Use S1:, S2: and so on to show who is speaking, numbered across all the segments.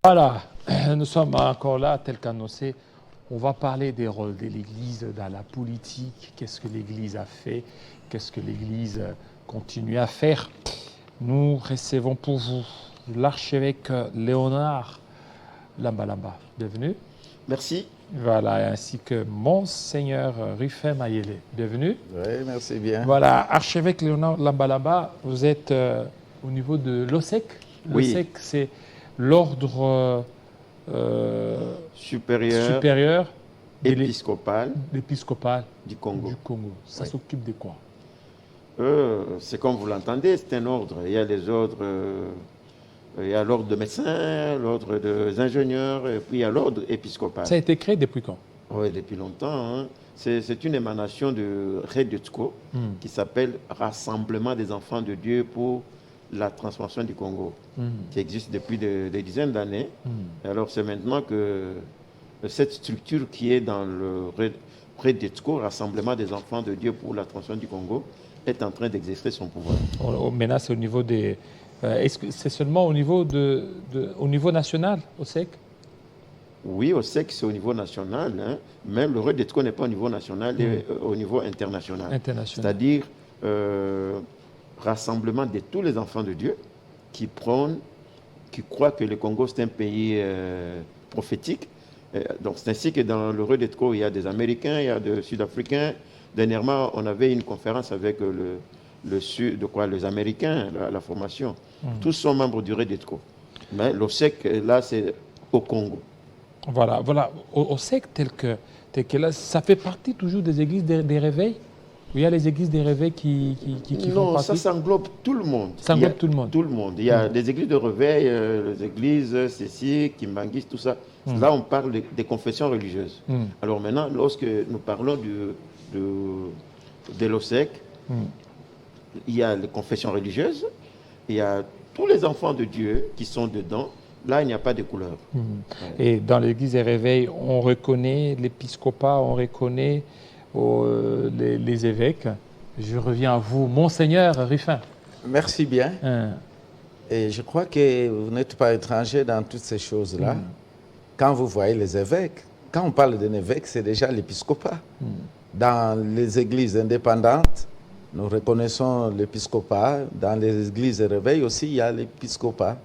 S1: Voilà, nous sommes encore là, tel qu'annoncé. On va parler des rôles de l'Église dans la politique. Qu'est-ce que l'Église a fait? Qu'est-ce que l'Église continue à faire? Nous recevons pour vous l'archevêque Léonard Lambalamba. Bienvenue.
S2: Merci.
S1: Voilà, ainsi que Monseigneur Rufin Mayele. Bienvenue.
S2: Oui, merci bien.
S1: Voilà, archevêque Léonard Lambalamba, vous êtes au niveau de l'OSEC.
S2: Oui.
S1: L'OSEC, c'est l'ordre supérieur
S2: épiscopal
S1: du
S2: Congo.
S1: Ça s'occupe de quoi?
S2: C'est comme vous l'entendez, c'est un ordre. Il y a les ordres, il y a l'ordre de médecins, l'ordre des ingénieurs, et puis il y a l'ordre épiscopal.
S1: Ça a été créé depuis quand?
S2: Oui, depuis longtemps. Hein. C'est une émanation de Redutsko qui s'appelle Rassemblement des enfants de Dieu pour la transformation du Congo, qui existe depuis des dizaines d'années. Alors c'est maintenant que cette structure qui est dans le Redutsko, Rassemblement des enfants de Dieu pour la transformation du Congo, est en train d'exercer son pouvoir.
S1: Maintenant, c'est au niveau des... Est-ce que c'est seulement au niveau, au niveau national, au SEC?
S2: Oui, au SEC, c'est au niveau national. Hein. Même le Redutsko n'est pas au niveau national, mais au niveau international. C'est-à-dire rassemblement de tous les enfants de Dieu qui prônent, qui croient que le Congo, c'est un pays prophétique. Donc, c'est ainsi que dans le Redutsko, il y a des Américains, il y a des Sud-Africains. Dernièrement, on avait une conférence avec les Américains, la formation. Tous sont membres du Redutsko. Mais l'OSEC, là, c'est au Congo.
S1: Voilà. Au SEC, tel que là, ça fait partie toujours des églises des réveils? Où il y a les églises des réveils qui font partie?
S2: Non, ça englobe tout le monde.
S1: Ça englobe tout le monde?
S2: Tout le monde. Il y a des églises de réveil, les églises, ceci, Kimbangis, tout ça. Là, on parle des confessions religieuses. Alors maintenant, lorsque nous parlons de l'OSEC, il y a les confessions religieuses, il y a tous les enfants de Dieu qui sont dedans. Là, il n'y a pas de couleur.
S1: Et dans l'église des réveils, on reconnaît l'épiscopat, on reconnaît les évêques. Je reviens à vous, Monseigneur Rufin.
S3: Merci bien. Et je crois que vous n'êtes pas étranger dans toutes ces choses-là. Quand vous voyez les évêques, quand on parle d'un évêque, c'est déjà l'épiscopat. Dans les églises indépendantes, nous reconnaissons l'épiscopat. Dans les églises de réveil aussi, il y a l'épiscopat.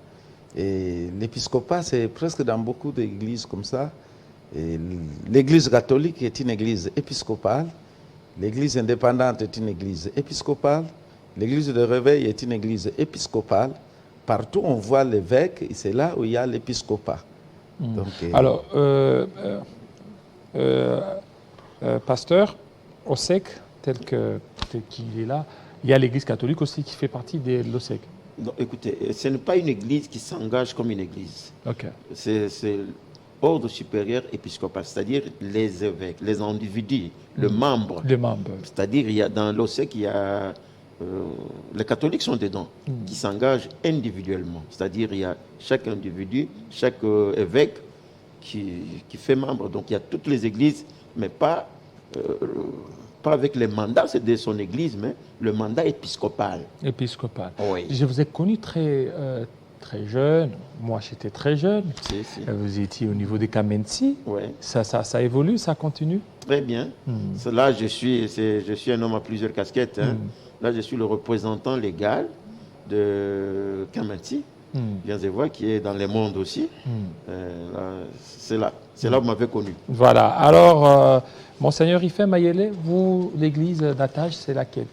S3: Et l'épiscopat, c'est presque dans beaucoup d'églises comme ça. L'église catholique est une église épiscopale. L'église indépendante est une église épiscopale. L'église de réveil est une église épiscopale. Partout, on voit l'évêque et c'est là où il y a l'épiscopat.
S1: Alors, pasteur, au SEC, tel qu'il est là, il y a l'église catholique aussi qui fait partie de l'OSEC.
S2: Non, écoutez, ce n'est pas une église qui s'engage comme une église. C'est l'ordre supérieur épiscopal, c'est-à-dire les évêques, les individus, le membre. C'est-à-dire, dans l'OSEC, il y a les catholiques sont dedans, qui s'engagent individuellement. C'est-à-dire, il y a chaque individu, chaque évêque qui fait membre. Donc, il y a toutes les églises, mais pas avec les mandats de son église, mais le mandat épiscopal.
S1: Oui. Je vous ai connu très jeune. Moi, j'étais très jeune. Vous étiez au niveau des Kamensi. Ça évolue, ça continue?
S2: Très bien. Là, je suis un homme à plusieurs casquettes. Hein. Là, je suis le représentant légal de Kamensi. Bien de voir qui est dans le monde aussi. C'est là où vous m'avez connu.
S1: Voilà. Alors, Monseigneur Rufin Mayele, vous, l'église d'attache, c'est laquelle?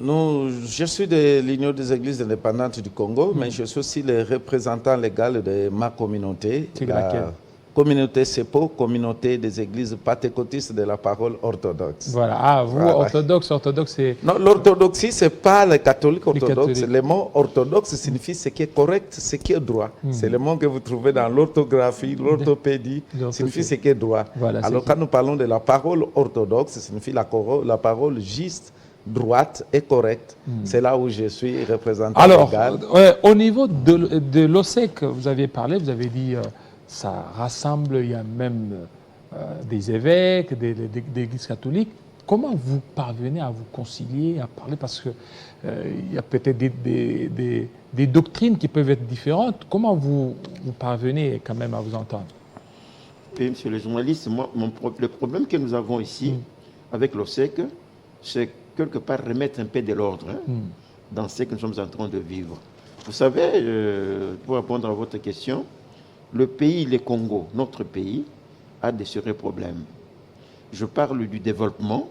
S3: Je suis de l'Union des églises indépendantes du Congo, mais je suis aussi le représentant légal de ma communauté.
S1: C'est laquelle?
S3: Communauté CEPO, communauté des églises pentecôtistes de la parole orthodoxe.
S1: Voilà. Ah, vous, voilà. Orthodoxe, c'est...
S3: Non, l'orthodoxie, ce n'est pas le catholique orthodoxe. Le mot orthodoxe signifie ce qui est correct, ce qui est droit. C'est le mot que vous trouvez dans l'orthographie, l'orthopédie, signifie ce qui est droit. Voilà, alors, quand nous parlons de la parole orthodoxe, ça signifie la parole juste, droite et correcte. C'est là où je suis représentant légal.
S1: Alors, au niveau de l'OSEC, vous avez parlé, vous avez dit... ça rassemble, il y a même des évêques, des églises catholiques. Comment vous parvenez à vous concilier, à parler? Parce qu'il y a peut-être des doctrines qui peuvent être différentes. Comment vous parvenez quand même à vous entendre?
S2: Oui, monsieur le journaliste, le problème que nous avons ici avec l'OSEC, c'est quelque part remettre un peu de l'ordre dans ce que nous sommes en train de vivre. Vous savez, pour répondre à votre question, le pays, le Congo, notre pays, a de sérieux problèmes. Je parle du développement.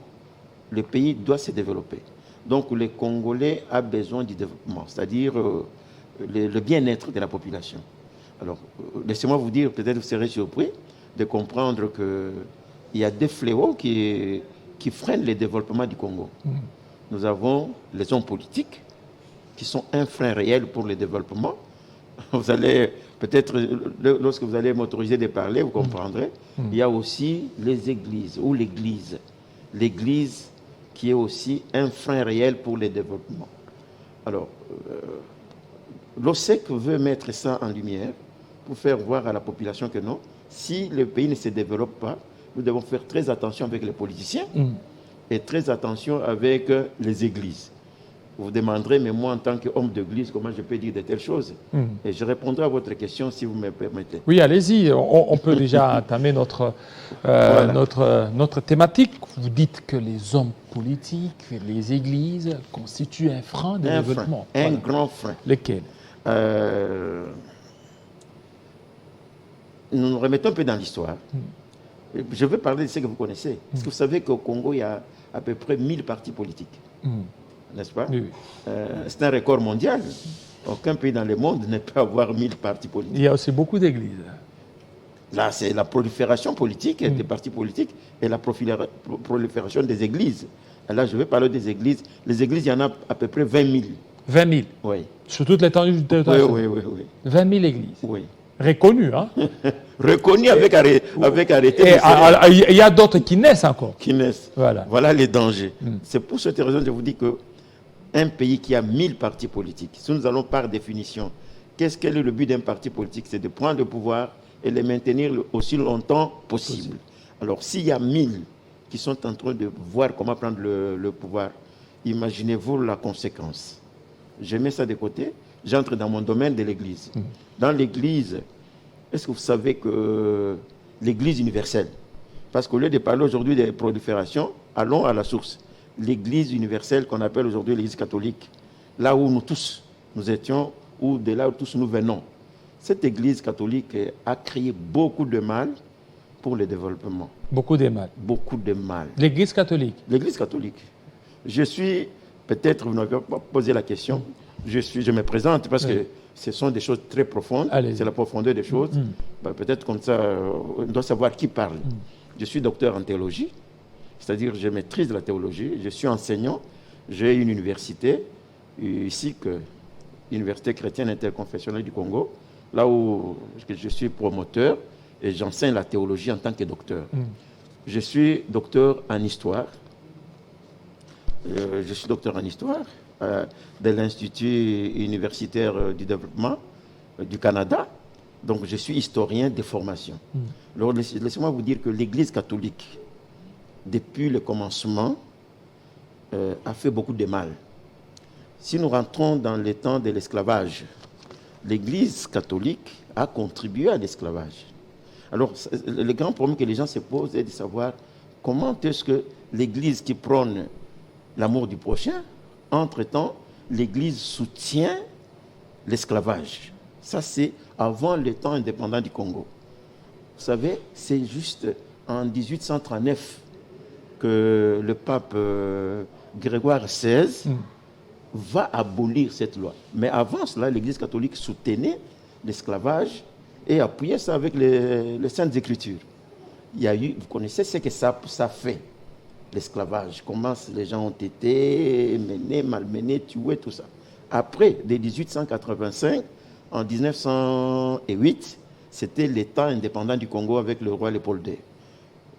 S2: Le pays doit se développer. Donc, les Congolais ont besoin du développement, c'est-à-dire le bien-être de la population. Alors, laissez-moi vous dire, peut-être vous serez surpris de comprendre qu'il y a des fléaux qui freinent le développement du Congo. Nous avons les hommes politiques qui sont un frein réel pour le développement. Vous allez, peut-être, lorsque vous allez m'autoriser de parler, vous comprendrez. Il y a aussi les églises, ou l'église. L'église qui est aussi un frein réel pour le développement. Alors, l'OSEC veut mettre ça en lumière pour faire voir à la population que non, si le pays ne se développe pas, nous devons faire très attention avec les politiciens et très attention avec les églises. Vous vous demanderez, mais moi, en tant qu'homme d'église, comment je peux dire de telles choses? Et je répondrai à votre question si vous me permettez.
S1: Oui, allez-y. On peut déjà entamer notre thématique. Vous dites que les hommes politiques, les églises constituent un frein de développement.
S2: Un grand frein.
S1: Lesquels?
S2: Nous nous remettons un peu dans l'histoire. Je veux parler de ce que vous connaissez. Est-ce que vous savez qu'au Congo, il y a à peu près 1000 partis politiques? N'est-ce pas?
S1: Oui.
S2: C'est un record mondial. Aucun pays dans le monde ne peut avoir 1000 partis politiques.
S1: Il y a aussi beaucoup d'églises.
S2: Là, c'est la prolifération politique des partis politiques et la prolifération des églises. Et là, je vais parler des églises. Les églises, il y en a à peu près 20 000.
S1: 20 000?
S2: Oui.
S1: Sur toute l'étendue du territoire?
S2: Oui.
S1: 20 000 églises?
S2: Oui.
S1: Reconnues, hein?
S2: Reconnues avec arrêté.
S1: Et il y a d'autres qui naissent encore.
S2: Qui naissent.
S1: Voilà.
S2: Voilà les dangers. C'est pour cette raison que je vous dis qu'un pays qui a 1000 partis politiques, si nous allons par définition, quel est le but d'un parti politique? C'est de prendre le pouvoir et le maintenir aussi longtemps possible. Alors, s'il y a 1000 qui sont en train de voir comment prendre le pouvoir, imaginez-vous la conséquence. Je mets ça de côté, j'entre dans mon domaine de l'Église. Dans l'Église, est-ce que vous savez que l'Église universelle, parce qu'au lieu de parler aujourd'hui de prolifération, allons à la source. L'Église universelle qu'on appelle aujourd'hui l'Église catholique, là où nous tous nous étions, ou de là où tous nous venons. Cette Église catholique a créé beaucoup de mal pour le développement.
S1: Beaucoup de mal.
S2: Beaucoup de mal.
S1: L'Église catholique?
S2: L'Église catholique. Je suis, peut-être vous n'avez pas posé la question, je me présente parce que ce sont des choses très profondes, c'est la profondeur des choses. Peut-être comme ça, on doit savoir qui parle. Je suis docteur en théologie, c'est-à-dire je maîtrise la théologie, je suis enseignant, j'ai une université, ici, l'Université chrétienne interconfessionnelle du Congo, là où je suis promoteur et j'enseigne la théologie en tant que docteur. Je suis docteur en histoire. Je suis docteur en histoire de l'Institut universitaire du développement du Canada. Donc, je suis historien de formation. Alors, laissez-moi vous dire que l'Église catholique, depuis le commencement, a fait beaucoup de mal. Si nous rentrons dans les temps de l'esclavage, l'Église catholique a contribué à l'esclavage. Alors, le grand problème que les gens se posent est de savoir comment est-ce que l'Église qui prône l'amour du prochain, entre-temps, l'Église soutient l'esclavage. Ça, c'est avant le temps indépendant du Congo. Vous savez, c'est juste en 1839 que le pape Grégoire XVI va abolir cette loi. Mais avant cela, l'Église catholique soutenait l'esclavage et appuyait ça avec les Saintes Écritures. Il y a eu, vous connaissez ce que ça fait, l'esclavage, comment les gens ont été menés, malmenés, tués, tout ça. Après, dès 1885, en 1908, c'était l'État indépendant du Congo avec le roi Léopold II.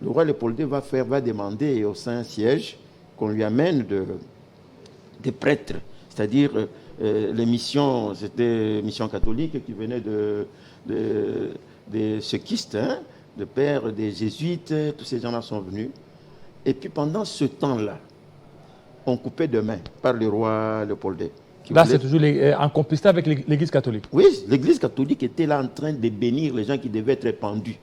S2: Le roi Léopold II va demander au Saint-Siège qu'on lui amène des prêtres, c'est-à-dire les missions, c'était missions catholiques qui venaient des séquistes, de pères, des jésuites, tous ces gens-là sont venus. Et puis pendant ce temps-là, on coupait de main par le roi Léopold II.
S1: Là, c'est toujours en complicité avec l'Église catholique.
S2: Oui, l'Église catholique était là en train de bénir les gens qui devaient être pendus.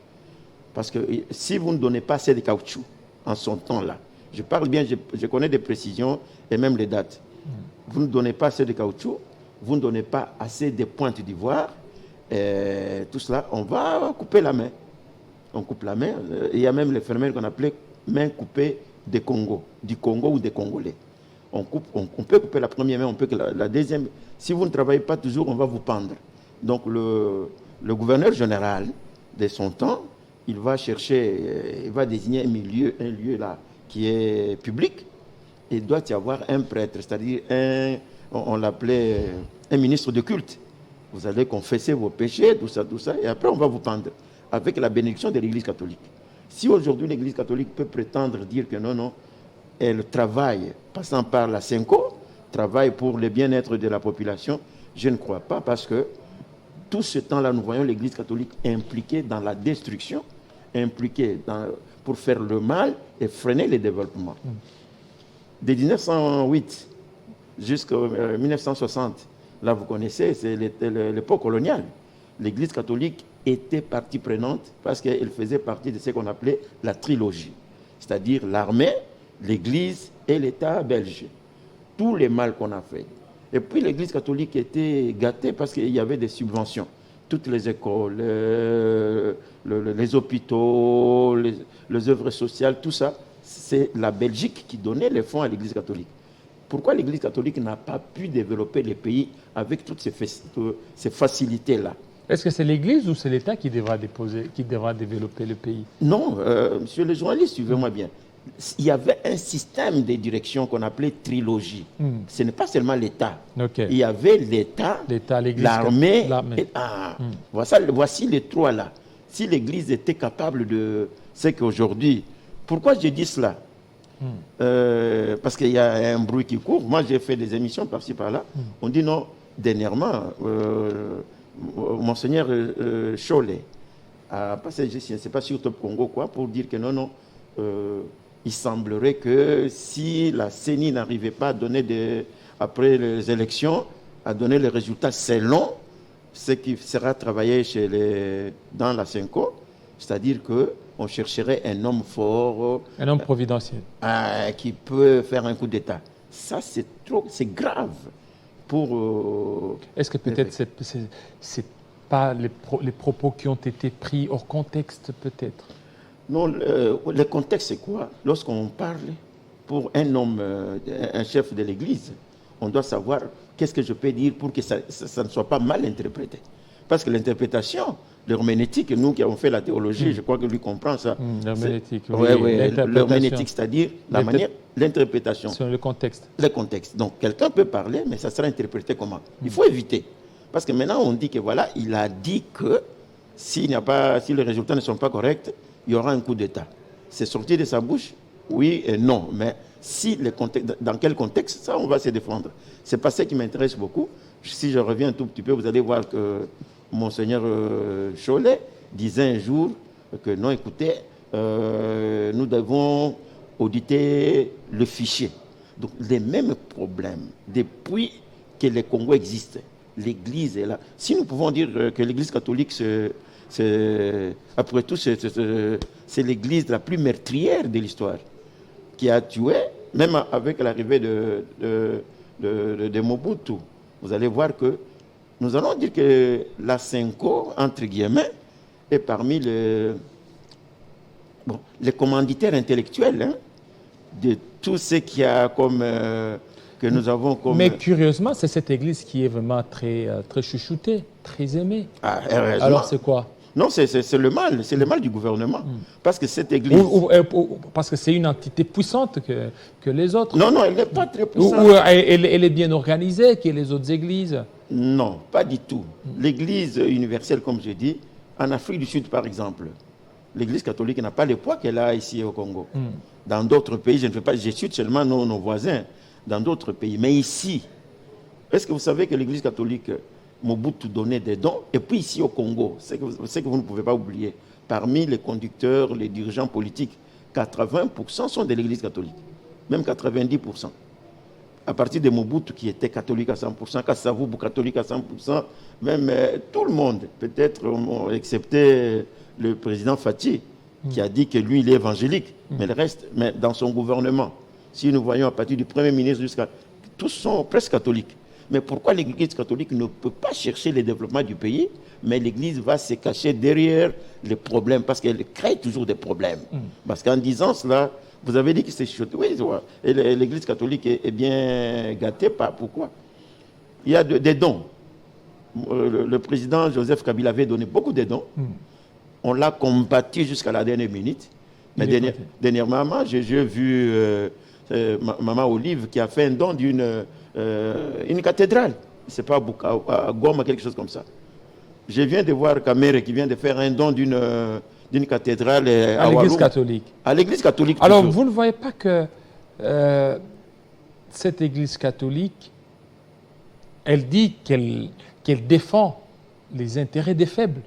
S2: Parce que si vous ne donnez pas assez de caoutchouc en son temps-là, je parle bien, je connais des précisions et même les dates. Vous ne donnez pas assez de caoutchouc, vous ne donnez pas assez de pointes d'ivoire, tout cela, on va couper la main. On coupe la main. Il y a même les phénomènes qu'on appelait main coupée du Congo ou des Congolais. On peut couper la première main, on peut que la deuxième. Si vous ne travaillez pas toujours, on va vous pendre. Donc le gouverneur général de son temps, il va chercher, il va désigner un lieu là qui est public. Et il doit y avoir un prêtre, c'est-à-dire on l'appelait un ministre de culte. Vous allez confesser vos péchés, tout ça, et après on va vous pendre avec la bénédiction de l'Église catholique. Si aujourd'hui l'Église catholique peut prétendre dire que non, elle travaille, passant par la SENCO, travaille pour le bien-être de la population, je ne crois pas, parce que tout ce temps-là, nous voyons l'Église catholique impliquée dans la destruction, impliquée pour faire le mal et freiner le développement. De 1908 jusqu'à 1960, là vous connaissez, c'est l'époque coloniale. L'Église catholique était partie prenante parce qu'elle faisait partie de ce qu'on appelait la trilogie, c'est-à-dire l'armée, l'Église et l'État belge. Tous les mal qu'on a fait. Et puis l'Église catholique était gâtée parce qu'il y avait des subventions. Toutes les écoles, les hôpitaux, les œuvres sociales, tout ça, c'est la Belgique qui donnait les fonds à l'Église catholique. Pourquoi l'Église catholique n'a pas pu développer les pays avec toutes ces facilités-là?
S1: Est-ce que c'est l'Église ou c'est l'État qui devra développer le pays?
S2: Non, monsieur le journaliste, suivez-moi bien. Il y avait un système de direction qu'on appelait trilogie. Ce n'est pas seulement l'État.
S1: Okay.
S2: Il y avait l'État, l'armée. Voici les trois là. Si l'Église était capable de... C'est qu'aujourd'hui... Pourquoi je dis cela? Parce qu'il y a un bruit qui court. Moi, j'ai fait des émissions par-ci, par-là. On dit non, dernièrement, Monseigneur Cholet a passé, je ne sais pas, sur Top Congo, quoi, pour dire que non, il semblerait que si la CENI n'arrivait pas à donner, après les élections, à donner les résultats selon ce qui sera travaillé dans la SENCO, c'est-à-dire qu'on chercherait un homme fort.
S1: Un homme providentiel.
S2: Qui peut faire un coup d'État. Ça, c'est grave.
S1: Est-ce que peut-être c'est pas les propos qui ont été pris hors contexte, peut-être?
S2: Non, le contexte, c'est quoi? Lorsqu'on parle pour un homme, un chef de l'Église, on doit savoir qu'est-ce que je peux dire pour que ça ne soit pas mal interprété. Parce que l'interprétation, l'herméneutique, nous qui avons fait la théologie, je crois que lui comprend ça.
S1: L'herméneutique,
S2: l'herméneutique, c'est-à-dire l'interprétation.
S1: Sur le contexte.
S2: Le contexte. Donc, quelqu'un peut parler, mais ça sera interprété comment? Il faut éviter. Parce que maintenant, on dit que voilà, il a dit que si les résultats ne sont pas corrects, il y aura un coup d'État. C'est sorti de sa bouche? Oui et non. Mais dans quel contexte? Ça, on va se défendre. C'est pas ça qui m'intéresse beaucoup. Si je reviens un tout petit peu, vous allez voir que Monseigneur Cholet disait un jour que non, écoutez, nous devons auditer le fichier. Donc, les mêmes problèmes, depuis que le Congo existe, l'Église est là. Si nous pouvons dire que l'Église catholique, après tout, c'est l'Église la plus meurtrière de l'histoire, qui a tué, même avec l'arrivée de Mobutu. Vous allez voir que nous allons dire que la SENCO, entre guillemets, est parmi les commanditaires intellectuels de tout ce qu'il y a que nous avons comme...
S1: Mais curieusement, c'est cette église qui est vraiment très, très chouchoutée, très aimée. Alors c'est quoi?
S2: Non, c'est le mal du gouvernement. Parce que cette église...
S1: parce que c'est une entité puissante que les autres.
S2: Non, elle n'est pas très puissante.
S1: Ou elle est bien organisée que les autres églises.
S2: Non, pas du tout. L'église universelle, comme je dis, en Afrique du Sud, par exemple, l'église catholique n'a pas le poids qu'elle a ici au Congo. Dans d'autres pays, je cite seulement nos voisins, dans d'autres pays. Mais ici, est-ce que vous savez que l'église catholique, Mobutu donnait des dons? Et puis ici au Congo, c'est que vous ne pouvez pas oublier, parmi les conducteurs, les dirigeants politiques 80% sont de l'Église catholique, même 90%. À partir de Mobutu qui était catholique à 100%, Kasavubu catholique à 100%, même tout le monde, peut-être excepté le président Fati, qui a dit que lui, il est évangélique, mais le reste, mais dans son gouvernement, si nous voyons à partir du Premier ministre jusqu'à... Tous sont presque catholiques. Mais pourquoi l'Église catholique ne peut pas chercher le développement du pays, mais l'Église va se cacher derrière les problèmes, parce qu'elle crée toujours des problèmes. Parce qu'en disant cela, vous avez dit que c'est chuté. Oui, et l'Église catholique est bien gâtée. Pourquoi? Il y a des dons. Le président Joseph Kabila avait donné beaucoup de dons. On l'a combattu jusqu'à la dernière minute. Mais dernièrement, j'ai vu Maman Olive qui a fait un don d'une cathédrale. C'est pas à Goma, quelque chose comme ça. Je viens de voir Kamere qui vient de faire un don d'une cathédrale
S1: à l'Église catholique.
S2: À l'Église catholique.
S1: Alors, toujours. Vous ne voyez pas que cette Église catholique, elle dit qu'elle défend les intérêts des faibles.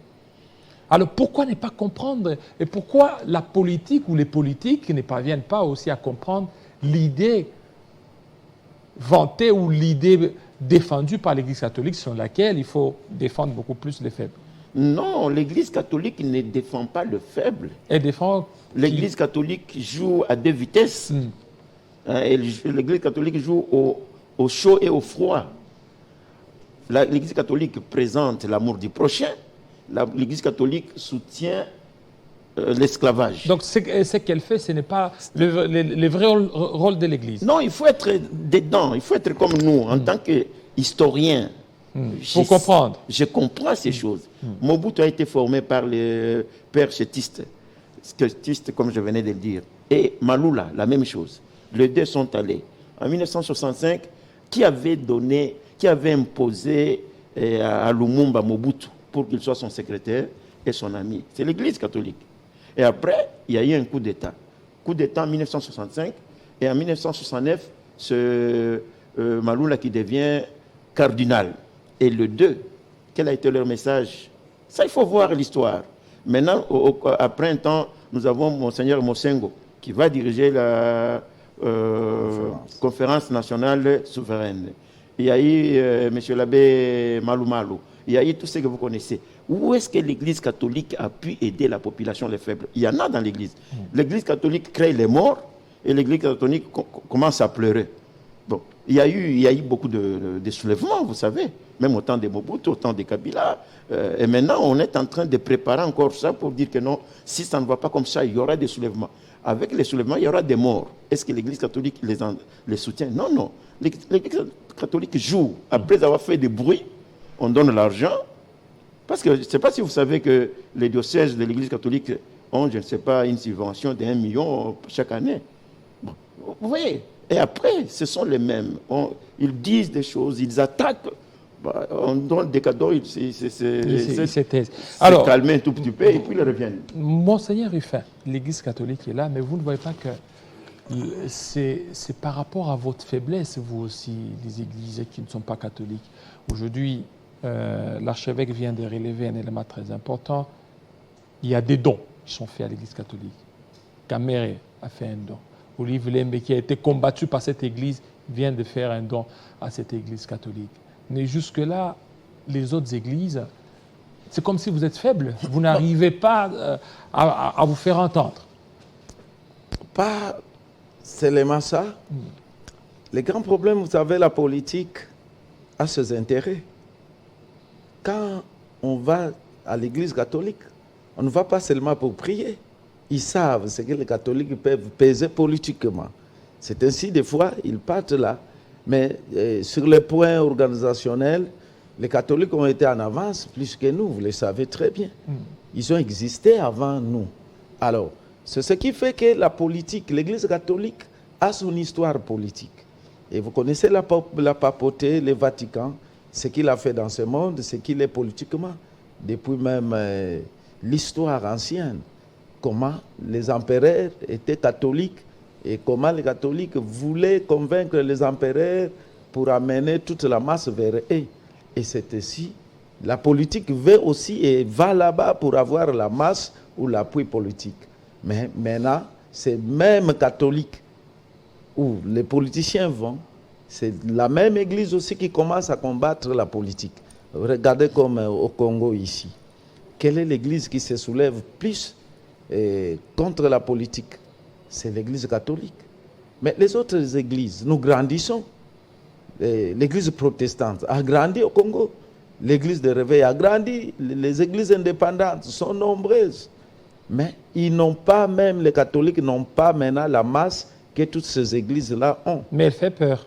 S1: Alors, pourquoi ne pas comprendre? Et pourquoi la politique ou les politiques ne parviennent pas aussi à comprendre l'idée vantée ou l'idée défendue par l'Église catholique sur laquelle il faut défendre beaucoup plus les faibles?
S2: Non, l'Église catholique ne défend pas le faible.
S1: Elle défend...
S2: L'Église catholique joue à deux vitesses. L'Église catholique joue au chaud et au froid. L'Église catholique présente l'amour du prochain. L'Église catholique soutient l'esclavage.
S1: Donc ce qu'elle fait, ce n'est pas le vrai rôle de l'Église.
S2: Non, il faut être dedans. Il faut être comme nous, en tant qu'historien.
S1: Pour comprendre.
S2: Je comprends ces choses. Mobutu a été formé par les pères chétistes, comme je venais de le dire. Et Maloula, la même chose. Les deux sont allés. En 1965, qui avait imposé à Lumumba Mobutu pour qu'il soit son secrétaire et son ami? C'est l'Église catholique. Et après, il y a eu un coup d'État. Coup d'État en 1965. Et en 1969, c'est Maloula qui devient cardinal. Et le 2, quel a été leur message? Ça, il faut voir l'histoire. Maintenant, après un temps, nous avons Monseigneur Mosengo qui va diriger la conférence nationale souveraine. Il y a eu M. l'abbé Malou Malou. Il y a eu tout ce que vous connaissez. Où est-ce que l'Église catholique a pu aider la population, les faibles? Il y en a dans l'Église. L'Église catholique crée les morts et l'Église catholique commence à pleurer. Bon, il y a eu beaucoup de soulèvements, vous savez, même au temps de Mobutu, au temps de Kabila. Et maintenant, on est en train de préparer encore ça pour dire que non, si ça ne va pas comme ça, il y aura des soulèvements. Avec les soulèvements, il y aura des morts. Est-ce que l'Église catholique les soutient? Non, non. L'Église catholique joue. Après avoir fait du bruit, on donne l'argent. Parce que je ne sais pas si vous savez que les diocèses de l'Église catholique ont, je ne sais pas, une subvention de 1 million chaque année. Bon, vous voyez? Et après, ce sont les mêmes. Ils disent des choses, ils attaquent. On donne des cadeaux, c'est calmer un tout petit peu et puis ils reviennent.
S1: Monseigneur Ruffin, l'Église catholique est là, mais vous ne voyez pas que c'est par rapport à votre faiblesse, vous aussi, les églises qui ne sont pas catholiques. Aujourd'hui, l'archevêque vient de relever un élément très important. Il y a des dons qui sont faits à l'Église catholique. Kamere a fait un don. Olive Lembe, qui a été combattu par cette Église, vient de faire un don à cette Église catholique. Mais jusque-là, les autres églises, c'est comme si vous êtes faible. Vous n'arrivez pas à vous faire entendre.
S3: Pas seulement ça. Le grand problème, vous savez, la politique a ses intérêts. Quand on va à l'église catholique, on ne va pas seulement pour prier. Ils savent ce que les catholiques peuvent peser politiquement. C'est ainsi, des fois, ils partent là. Mais sur les points organisationnels, les catholiques ont été en avance plus que nous, vous le savez très bien. Ils ont existé avant nous. Alors, c'est ce qui fait que la politique, l'Église catholique a son histoire politique. Et vous connaissez la papauté, le Vatican, ce qu'il a fait dans ce monde, ce qu'il est politiquement, depuis même l'histoire ancienne. Comment les empereurs étaient catholiques et comment les catholiques voulaient convaincre les empereurs pour amener toute la masse vers eux. Et c'est ainsi, la politique veut aussi et va là-bas pour avoir la masse ou l'appui politique. Mais maintenant, ces mêmes catholiques où les politiciens vont, c'est la même église aussi qui commence à combattre la politique. Regardez comme au Congo ici. Quelle est l'église qui se soulève plus contre la politique? C'est l'église catholique. Mais les autres églises, nous grandissons. L'église protestante a grandi au Congo. L'église de réveil a grandi. Les églises indépendantes sont nombreuses. Mais ils n'ont pas, même les catholiques n'ont pas maintenant la masse que toutes ces églises-là ont.
S1: Mais elle fait peur.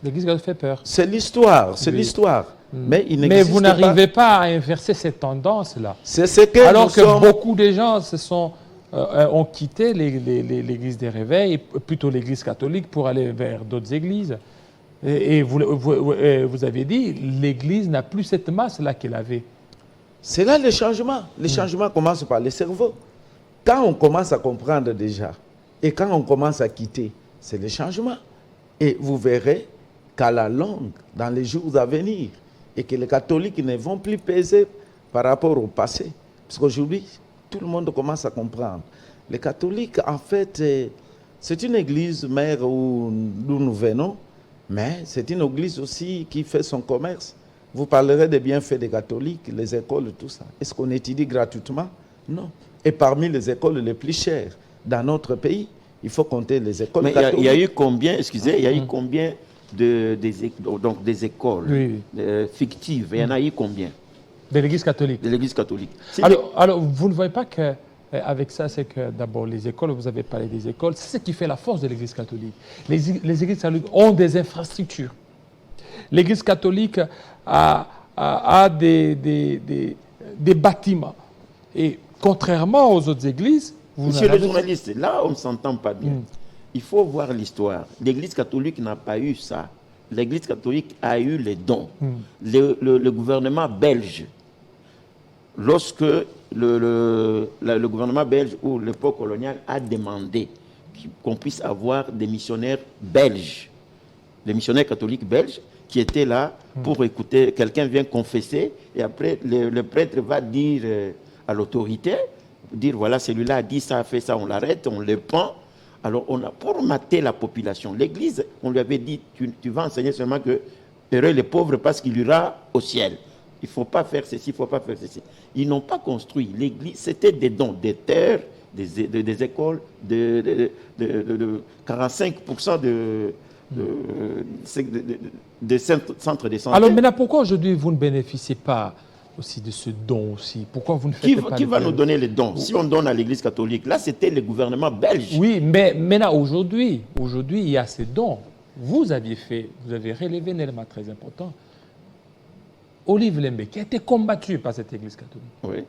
S1: L'église fait peur.
S3: C'est l'histoire, c'est l'histoire. Mais
S1: vous n'arrivez pas à inverser cette tendance-là.
S3: C'est ce que
S1: alors que beaucoup de gens ont quitté l'église des réveils, plutôt l'église catholique, pour aller vers d'autres églises. Et vous avez dit, l'église n'a plus cette masse-là qu'elle avait.
S3: C'est là le changement. Les changements commencent par le cerveau. Quand on commence à comprendre déjà, et quand on commence à quitter, c'est le changement. Et vous verrez qu'à la longue, dans les jours à venir, et que les catholiques ne vont plus peser par rapport au passé. Parce qu'aujourd'hui, tout le monde commence à comprendre. Les catholiques, en fait, c'est une église mère d'où nous venons, mais c'est une église aussi qui fait son commerce. Vous parlerez des bienfaits des catholiques, les écoles, tout ça. Est-ce qu'on étudie gratuitement? Non. Et parmi les écoles les plus chères dans notre pays, il faut compter les écoles catholiques.
S2: Il y a eu combien, excusez, il y a eu combien des écoles fictives? Il y en a eu combien?
S1: De l'église catholique.
S2: De l'église catholique.
S1: Alors, vous ne voyez pas qu'avec ça, c'est que d'abord les écoles, vous avez parlé des écoles, c'est ce qui fait la force de l'église catholique. Les églises catholiques ont des infrastructures. L'église catholique a des bâtiments. Et contrairement aux autres églises...
S2: Monsieur le journaliste, là on ne s'entend pas bien. Il faut voir l'histoire. L'église catholique n'a pas eu ça. L'église catholique a eu les dons. Le gouvernement belge, lorsque le gouvernement belge ou l'époque coloniale a demandé qu'on puisse avoir des missionnaires belges, les missionnaires catholiques belges, qui étaient là pour écouter, quelqu'un vient confesser, et après le prêtre va dire à l'autorité, dire voilà, celui-là a dit ça, a fait ça, on l'arrête, on le pend. Alors, pour mater la population, l'Église, on lui avait dit, tu vas enseigner seulement que heureux les pauvres parce qu'il ira au ciel. Il ne faut pas faire ceci, il ne faut pas faire ceci. Ils n'ont pas construit. L'Église, c'était des dons, des terres, des écoles, de 45% des centres de santé.
S1: Alors maintenant, pourquoi aujourd'hui vous ne bénéficiez pas aussi de ce don aussi? Pourquoi vous ne faites pas...
S2: Qui va nous donner les dons? Si on donne à l'Église catholique, là c'était le gouvernement belge.
S1: Oui, mais maintenant, aujourd'hui, il y a ces dons. Vous avez relevé un élément très important. Olive Lembe, qui a été combattu par cette Église catholique. Oui.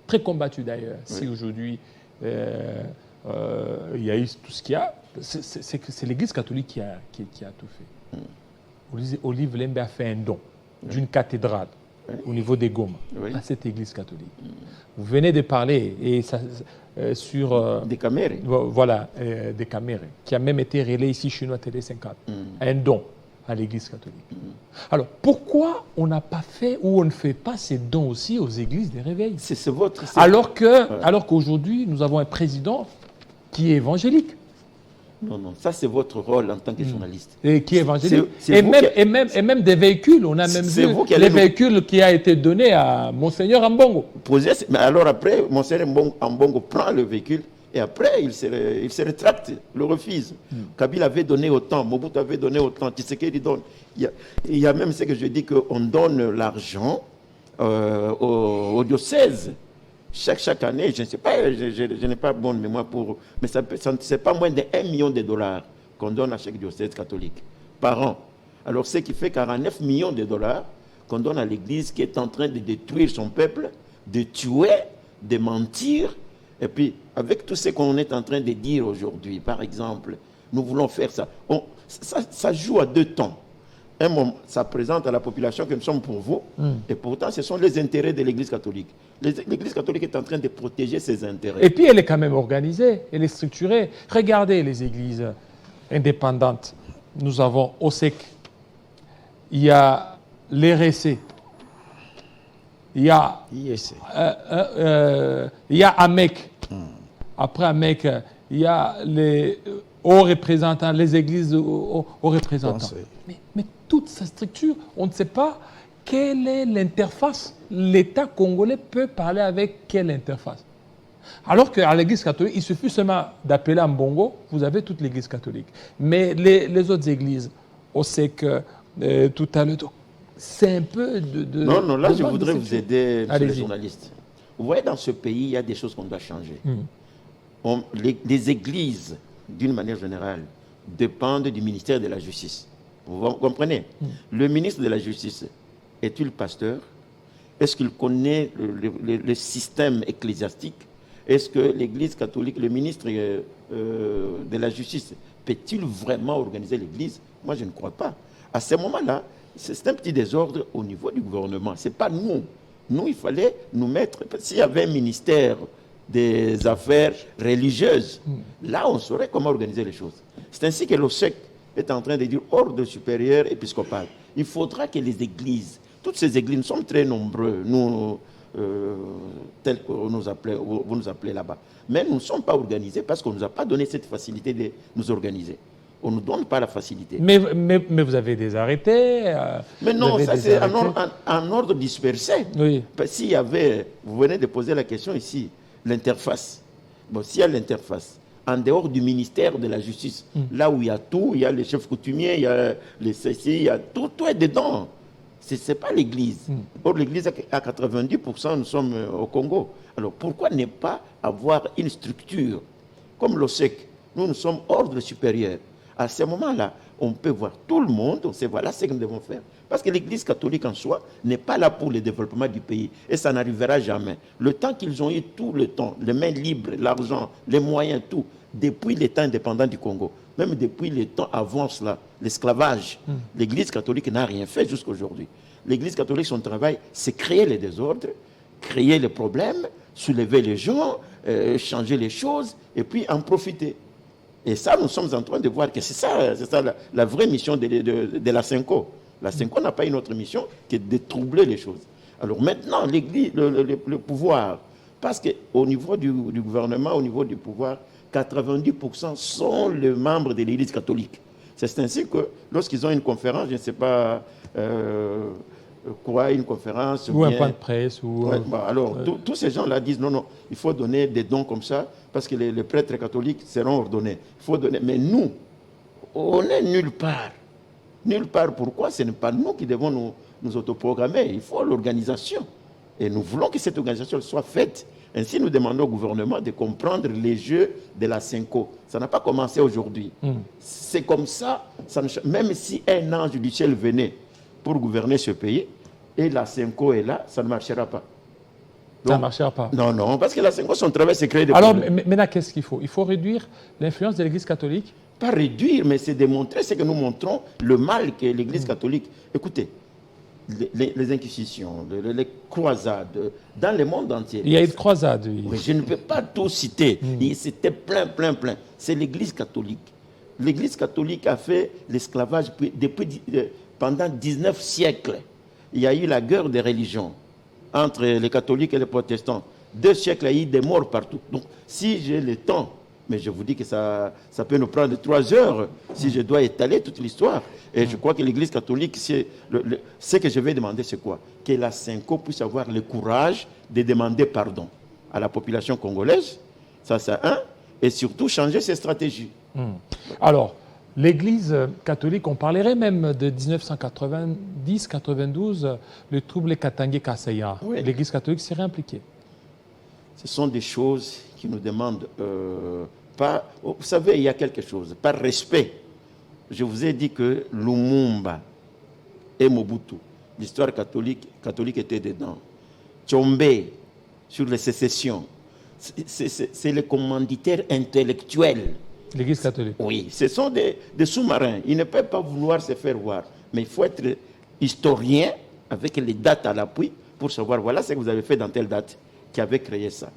S1: Très combattu d'ailleurs. Oui. Si aujourd'hui il y a eu tout ce qu'il y a, c'est l'Église catholique qui a tout fait. Olive Lembe a fait un don d'une cathédrale au niveau des Goma, à cette Église catholique. Vous venez de parler sur...
S2: des caméras.
S1: Voilà, des caméras, qui a même été relayé ici chez nous à Télé 50. Un don à l'Église catholique. Alors, pourquoi on n'a pas fait ou on ne fait pas ces dons aussi aux églises des réveils?
S2: C'est votre...
S1: Alors qu'aujourd'hui, nous avons un président qui est évangélique.
S2: Non, ça c'est votre rôle en tant que journaliste.
S1: Et qui est évangélique. Et même des véhicules. On a même vu les véhicules qui a été donné à Monseigneur Ambongo.
S2: Mais alors après, Monseigneur Ambongo prend le véhicule et après il se rétracte, le refuse. Kabila avait donné autant, Mobutu avait donné autant, Tshisekedi donne. Il y a même ce que je dis qu'on donne l'argent au diocèse. Chaque année, je ne sais pas, je n'ai pas bonne mémoire pour... Mais c'est pas moins de 1 million de dollars qu'on donne à chaque diocèse catholique par an. Alors, ce qui fait 49 millions de dollars qu'on donne à l'Église qui est en train de détruire son peuple, de tuer, de mentir. Et puis, avec tout ce qu'on est en train de dire aujourd'hui, par exemple, nous voulons faire ça. Ça joue à deux temps. Un moment, ça présente à la population que nous sommes pour vous, et pourtant, ce sont les intérêts de l'Église catholique. L'Église catholique est en train de protéger ses intérêts.
S1: Et puis, elle est quand même organisée, elle est structurée. Regardez les églises indépendantes. Nous avons OSEC, il y a l'RSC, il y a AMEC. Après AMEC, il y a les hauts représentants, les églises hauts représentants. Mais toute cette structure, on ne sait pas quelle est l'interface. L'État congolais peut parler avec quelle interface? Alors qu'à l'Église catholique, il suffit seulement d'appeler un bongo, vous avez toute l'Église catholique. Mais les autres églises, on sait que tout à l'heure, c'est un peu de...
S2: Non, là, je voudrais vous aider, les journalistes. Vous voyez, dans ce pays, il y a des choses qu'on doit changer. Les églises, d'une manière générale, dépendent du ministère de la Justice. Vous comprenez? Le ministre de la Justice, est-il pasteur? Est-ce qu'il connaît le système ecclésiastique? Est-ce que l'Église catholique, le ministre de la Justice, peut-il vraiment organiser l'Église? Moi, je ne crois pas. À ce moment-là, c'est un petit désordre au niveau du gouvernement. Ce n'est pas nous. Nous, il fallait nous mettre... S'il y avait un ministère des affaires religieuses, là, on saurait comment organiser les choses. C'est ainsi que l'OSEC est en train de dire ordre supérieur épiscopal. Il faudra que les églises, toutes ces églises, nous sommes très nombreux, nous, tels que vous nous appelez là-bas, mais nous ne sommes pas organisés parce qu'on ne nous a pas donné cette facilité de nous organiser. On ne nous donne pas la facilité.
S1: Mais vous avez des arrêtés
S2: mais non, ça c'est en ordre dispersé.
S1: Oui.
S2: S'il y avait, vous venez de poser la question ici, l'interface. Bon, s'il y a l'interface, en dehors du ministère de la Justice, là où il y a tout, il y a les chefs coutumiers, il y a les CCI, il y a tout est dedans. Ce n'est pas l'Église. Or, l'Église, à 90%, nous sommes au Congo. Alors, pourquoi ne pas avoir une structure comme l'OSEC? Nous sommes ordre supérieur. À ce moment-là, on peut voir tout le monde, on sait voilà ce que nous devons faire. Parce que l'Église catholique en soi n'est pas là pour le développement du pays. Et ça n'arrivera jamais. Le temps qu'ils ont eu tout le temps, les mains libres, l'argent, les moyens, tout, depuis les temps indépendants du Congo, même depuis les temps avant cela, l'esclavage, l'Église catholique n'a rien fait jusqu'à aujourd'hui. L'Église catholique, son travail, c'est créer les désordres, créer les problèmes, soulever les gens, changer les choses, et puis en profiter. Et ça, nous sommes en train de voir que c'est ça la vraie mission de la SENCO. La SENCO n'a pas une autre mission que de troubler les choses. Alors maintenant, l'Église, le pouvoir, parce qu'au niveau du gouvernement, au niveau du pouvoir, 90% sont les membres de l'Église catholique. C'est ainsi que lorsqu'ils ont une conférence, je ne sais pas quoi, une conférence...
S1: Ou un point de presse. Ou,
S2: alors, tous ces gens-là disent non, il faut donner des dons comme ça, parce que les prêtres catholiques seront ordonnés. Il faut donner. Mais nous, on n'est nulle part. Nulle part. Pourquoi? Ce n'est pas nous qui devons nous autoprogrammer. Il faut l'organisation. Et nous voulons que cette organisation soit faite. Ainsi, nous demandons au gouvernement de comprendre les jeux de la SENCO. Ça n'a pas commencé aujourd'hui. C'est comme ça, même si un ange du ciel venait pour gouverner ce pays, et la SENCO est là, ça ne marchera pas.
S1: Donc, ça ne marchera pas.
S2: Non, parce que la SENCO, son travail, c'est créer des
S1: problèmes.
S2: Alors,
S1: maintenant, qu'est-ce qu'il faut? Il faut réduire l'influence de l'Église catholique?
S2: Pas réduire, mais c'est démontrer ce que nous montrons, le mal que l'Église catholique... Écoutez, les inquisitions, les croisades, dans le monde entier.
S1: Il y a une croisade, oui.
S2: Oui, je ne peux pas tout citer. C'était plein. C'est l'Église catholique. L'Église catholique a fait l'esclavage pendant 19 siècles. Il y a eu la guerre des religions entre les catholiques et les protestants. 2 siècles, il y a eu des morts partout. Donc, si j'ai le temps, mais je vous dis que ça peut nous prendre 3 heures si je dois étaler toute l'histoire. Et je crois que l'Église catholique, ce que je vais demander, c'est quoi? Que la SENCO puisse avoir le courage de demander pardon à la population congolaise, ça c'est un, et surtout changer ses stratégies.
S1: Alors, l'Église catholique, on parlerait même de 1990-92, le trouble Katangé Kassaya. Oui. L'Église catholique serait impliquée.
S2: Ce sont des choses qui nous demandent pas... Vous savez, il y a quelque chose, par respect. Je vous ai dit que Lumumba et Mobutu, l'histoire catholique était dedans. Tshombe, sur les sécessions, c'est les commanditaires intellectuels.
S1: L'Église catholique.
S2: Oui, ce sont des sous-marins. Ils ne peuvent pas vouloir se faire voir. Mais il faut être historien avec les dates à l'appui pour savoir, voilà ce que vous avez fait dans telle date qui avait créé ça.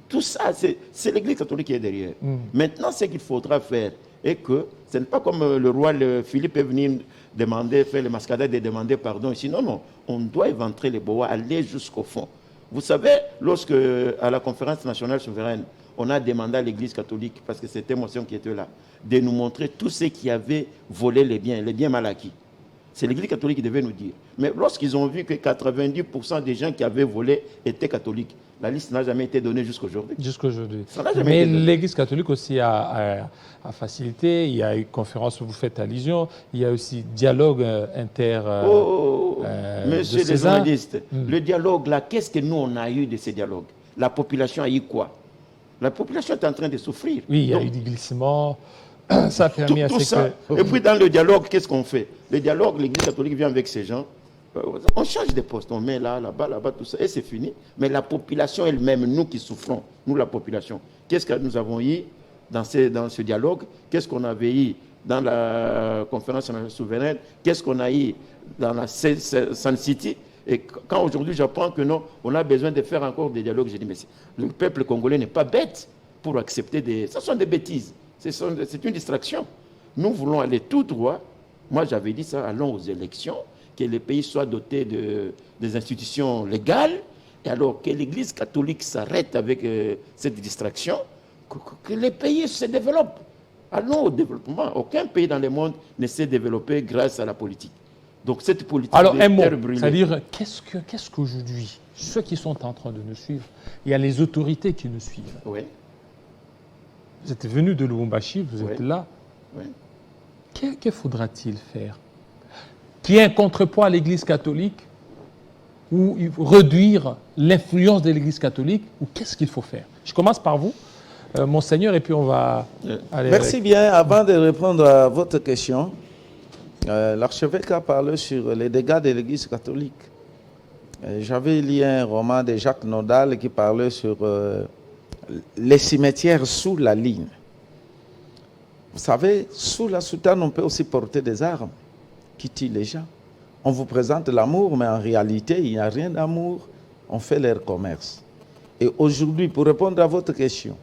S2: Tout ça, c'est l'Église catholique qui est derrière. Maintenant, ce qu'il faudra faire est que ce n'est pas comme le roi Philippe est venu faire le mascarade et demander pardon ici. Non, on doit éventrer les bois, aller jusqu'au fond. Vous savez, lorsque à la conférence nationale souveraine, on a demandé à l'Église catholique, parce que c'était Motion qui était là, de nous montrer tous ceux qui avaient volé les biens mal acquis. C'est l'Église catholique qui devait nous dire. Mais lorsqu'ils ont vu que 90% des gens qui avaient volé étaient catholiques, la liste n'a jamais été donnée jusqu'à aujourd'hui.
S1: Mais l'Église catholique aussi a facilité. Il y a une conférence où vous faites allusion. Il y a aussi dialogue inter.
S2: Monsieur les journalistes, le dialogue là, qu'est-ce que nous on a eu de ces dialogues? La population a eu quoi? La population est en train de souffrir.
S1: Oui, il y a eu des glissements. Ça a permis
S2: tout ça. Et puis dans le dialogue, qu'est-ce qu'on fait? Le dialogue, l'Église catholique vient avec ces gens. On change de poste, on met là, là-bas, tout ça, et c'est fini. Mais la population elle-même, nous qui souffrons, nous la population, qu'est-ce que nous avons eu dans ce dialogue? Qu'est-ce qu'on avait eu dans la conférence souveraine? Qu'est-ce qu'on a eu dans la Sun City? Et quand aujourd'hui j'apprends que non, on a besoin de faire encore des dialogues, j'ai dit, mais le peuple congolais n'est pas bête pour accepter des... Ce sont des bêtises. C'est une distraction. Nous voulons aller tout droit. Moi, j'avais dit ça, allons aux élections, que les pays soient dotés des institutions légales, et alors que l'Église catholique s'arrête avec cette distraction, que les pays se développent. Allons au développement. Aucun pays dans le monde ne s'est développé grâce à la politique. Donc cette politique...
S1: Alors un mot, c'est-à-dire, qu'est-ce qu'aujourd'hui, ceux qui sont en train de nous suivre, il y a les autorités qui nous suivent.
S2: Oui.
S1: Vous êtes venu de Lubumbashi, vous êtes là.
S2: Oui.
S1: Que faudra-t-il faire? Qu'il y ait un contrepoids à l'Église catholique ou réduire l'influence de l'Église catholique, ou qu'est-ce qu'il faut faire? Je commence par vous, Monseigneur, et puis on va aller...
S3: Merci bien. Avant de répondre à votre question, l'archevêque a parlé sur les dégâts de l'Église catholique. J'avais lu un roman de Jacques Nodal qui parlait sur... les cimetières sous la ligne. Vous savez, sous la soutane, on peut aussi porter des armes qui tuent les gens. On vous présente l'amour, mais en réalité, il n'y a rien d'amour. On fait leur commerce. Et aujourd'hui, pour répondre à votre question,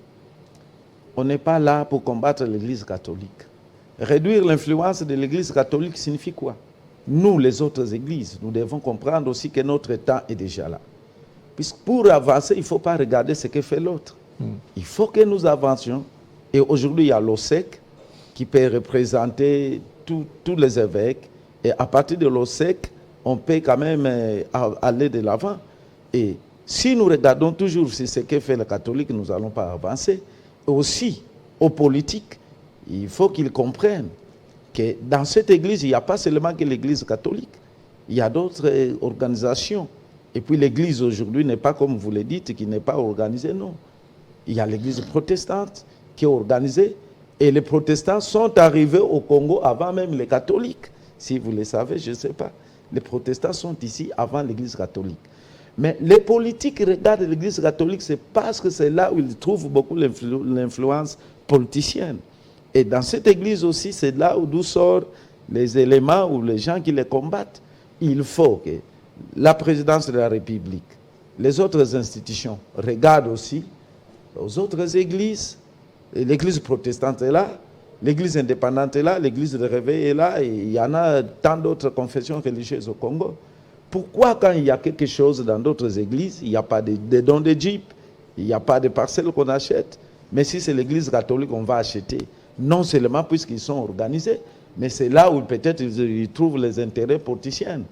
S3: on n'est pas là pour combattre l'Église catholique. Réduire l'influence de l'Église catholique signifie quoi? Nous, les autres églises, nous devons comprendre aussi que notre temps est déjà là. Puisque pour avancer, il ne faut pas regarder ce que fait l'autre. Il faut que nous avancions. Et aujourd'hui, il y a l'OSEC qui peut représenter tous les évêques. Et à partir de l'OSEC, on peut quand même aller de l'avant. Et si nous regardons toujours sur ce que fait le catholique, nous n'allons pas avancer. Et aussi, aux politiques, il faut qu'ils comprennent que dans cette église, il n'y a pas seulement que l'église catholique. Il y a d'autres organisations. Et puis l'église aujourd'hui n'est pas, comme vous le dites, qui n'est pas organisée, non. Il y a l'église protestante qui est organisée. Et les protestants sont arrivés au Congo avant même les catholiques. Si vous le savez, je ne sais pas. Les protestants sont ici avant l'église catholique. Mais les politiques regardent l'église catholique, c'est parce que c'est là où ils trouvent beaucoup l'influence politicienne. Et dans cette église aussi, c'est là d'où sortent les éléments ou les gens qui les combattent. Il faut que la présidence de la République, les autres institutions regardent aussi aux autres églises. L'église protestante est là, l'église indépendante est là, l'église de réveil est là, et il y en a tant d'autres confessions religieuses au Congo. Pourquoi quand il y a quelque chose dans d'autres églises, il n'y a pas de dons de jeep, il n'y a pas de parcelles qu'on achète, mais si c'est l'église catholique, on va acheter. Non seulement puisqu'ils sont organisés, mais c'est là où peut-être ils trouvent les intérêts politiciens.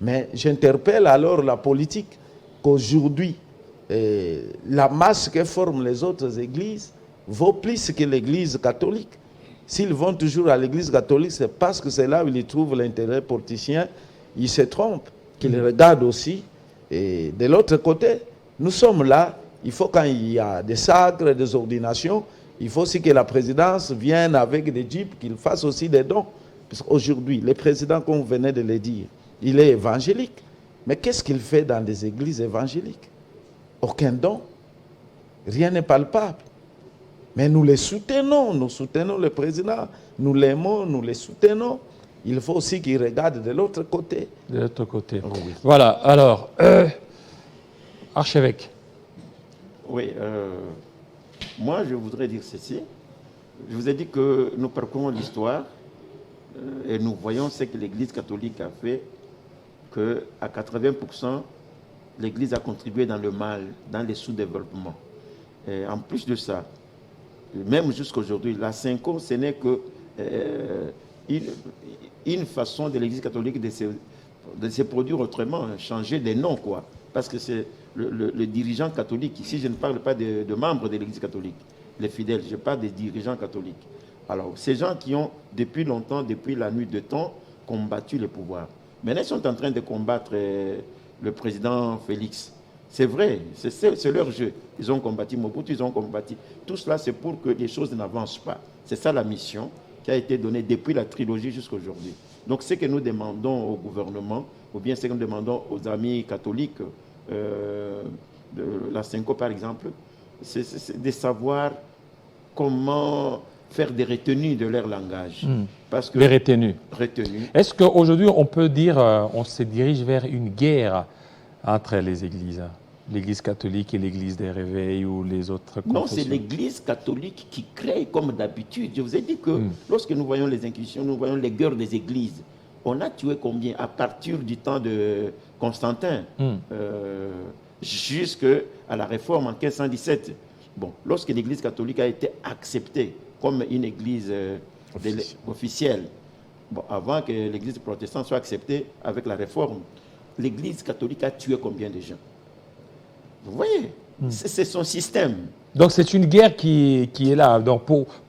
S3: Mais j'interpelle alors la politique qu'aujourd'hui, la masse que forment les autres églises vaut plus que l'église catholique. S'ils vont toujours à l'église catholique, c'est parce que c'est là où ils trouvent l'intérêt politicien. Ils se trompent, qu'ils regardent aussi. Et de l'autre côté, nous sommes là. Il faut, quand il y a des sacres, des ordinations, il faut aussi que la présidence vienne avec des jeeps, qu'il fasse aussi des dons. Parce qu'aujourd'hui, le président, comme vous venez de le dire, il est évangélique. Mais qu'est-ce qu'il fait dans les églises évangéliques? Aucun don. Rien n'est palpable. Mais nous les soutenons le président, nous l'aimons, nous les soutenons. Il faut aussi qu'il regarde de l'autre côté.
S1: De l'autre côté.
S2: Oh, oui.
S1: Voilà, alors, archevêque.
S2: Oui, moi je voudrais dire ceci. Je vous ai dit que nous parcourons l'histoire et nous voyons ce que l'Église catholique a fait, qu'à 80%, l'Église a contribué dans le mal, dans les sous-développements. en plus de ça, même jusqu'à aujourd'hui, la Cinco, ce n'est que une façon de l'Église catholique de se produire autrement, changer des noms, quoi. Parce que c'est le dirigeant catholique. Ici, je ne parle pas de membres de l'Église catholique, les fidèles, je parle des dirigeants catholiques. Alors, ces gens qui ont, depuis longtemps, depuis la nuit de temps, combattu le pouvoir. Maintenant, ils sont en train de combattre le président Félix. C'est vrai, c'est leur jeu. Ils ont combattu Mobutu, ils ont combattu. Tout cela, c'est pour que les choses n'avancent pas. C'est ça la mission qui a été donnée depuis la trilogie jusqu'à aujourd'hui. Donc, ce que nous demandons au gouvernement, ou bien ce que nous demandons aux amis catholiques, de la Cinco par exemple, c'est de savoir comment faire des retenues de leur langage.
S1: Parce que les retenues. Est-ce qu'aujourd'hui, on peut dire on se dirige vers une guerre entre les églises, l'Église catholique et l'Église des réveils ou les autres confessions?
S2: Non, c'est l'Église catholique qui crée comme d'habitude. Je vous ai dit que lorsque nous voyons les inquisitions, nous voyons les guerres des églises. On a tué combien? À partir du temps de Constantin, jusqu'à la Réforme en 1517. Bon, lorsque l'Église catholique a été acceptée comme une Église officielle, bon, avant que l'Église protestante soit acceptée avec la Réforme, l'Église catholique a tué combien de gens? Vous voyez, c'est son système.
S1: Donc c'est une guerre qui est là. Donc